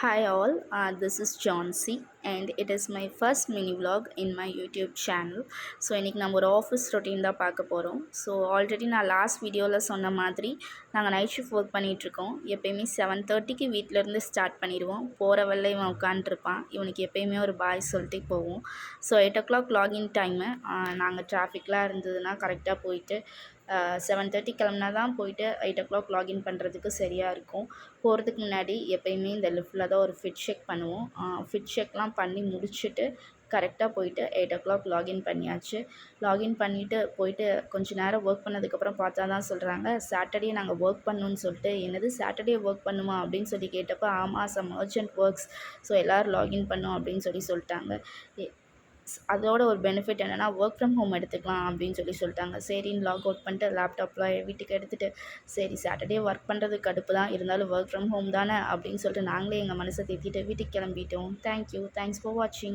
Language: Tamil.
Hi all, this is Johnsy and it is my first mini vlog in my YouTube channel. So இன்றைக்கி நம்ம ஒரு ஆஃபீஸ் ரொட்டீன் தான் பார்க்க போகிறோம். ஸோ ஆல்ரெடி நான் லாஸ்ட் வீடியோவில் சொன்ன மாதிரி நாங்கள் நைட் ஷிஃப்ட் ஒர்க் பண்ணிகிட்ருக்கோம். எப்போயுமே 7:30க்கு வீட்டிலேருந்து ஸ்டார்ட் பண்ணிடுவோம். போகிற வேலை இவன் உட்காண்ட்ருப்பான். இவனுக்கு எப்போயுமே ஒரு பாய் சொல்லிட்டு போவோம். So 8 o'clock login time. நாங்கள் டிராஃபிக்லாம் இருந்ததுன்னா கரெக்டாக போயிட்டு 7:30 கிளம்புனா தான் போயிட்டு 8 o'clock லாகின் பண்ணுறதுக்கு சரியாக இருக்கும். போகிறதுக்கு முன்னாடி எப்போயுமே இந்த லிஃப்ட்டில் தான் ஒரு ஃபிட் செக் பண்ணுவோம். ஃபிட் செக்லாம் பண்ணி முடிச்சுட்டு கரெக்டாக போயிட்டு 8 o'clock லாகின் பண்ணியாச்சு. லாகின் பண்ணிவிட்டு போயிட்டு கொஞ்சம் நேரம் ஒர்க் பண்ணதுக்கப்புறம் பார்த்தா தான் சொல்கிறாங்க, சாட்டர்டே நாங்கள் ஒர்க் பண்ணணுன்னு சொல்லிட்டு. என்னது சாட்டர்டே ஒர்க் பண்ணுமா அப்படின்னு சொல்லி கேட்டப்போ, ஆமாம் சம் அர்ஜென்ட் ஒர்க்ஸ், ஸோ எல்லோரும் லாகின் பண்ணோம் அப்படின்னு சொல்லிட்டாங்க. அதோட ஒரு பெனிஃபிட் என்னென்னா ஒர்க் ஃப்ரம் ஹோம் எடுத்துக்கலாம் அப்படின்னு சொல்லிட்டாங்க. சரின்னு லாக் அவுட் பண்ணிட்டு லேப்டாப்லாம் வீட்டுக்கு எடுத்துகிட்டு, சரி சாட்டர்டே ஒர்க் பண்ணுறது கடுப்பு தான், இருந்தாலும் ஒர்க் ஃப்ரம் ஹோம் தானே அப்படின்னு சொல்லிட்டு நாங்களே எங்கள் மனசை தேத்திட்டு வீட்டுக்கு கிளம்பிட்டோம். தேங்க்யூ, தேங்க்ஸ் ஃபார் வாட்சிங்.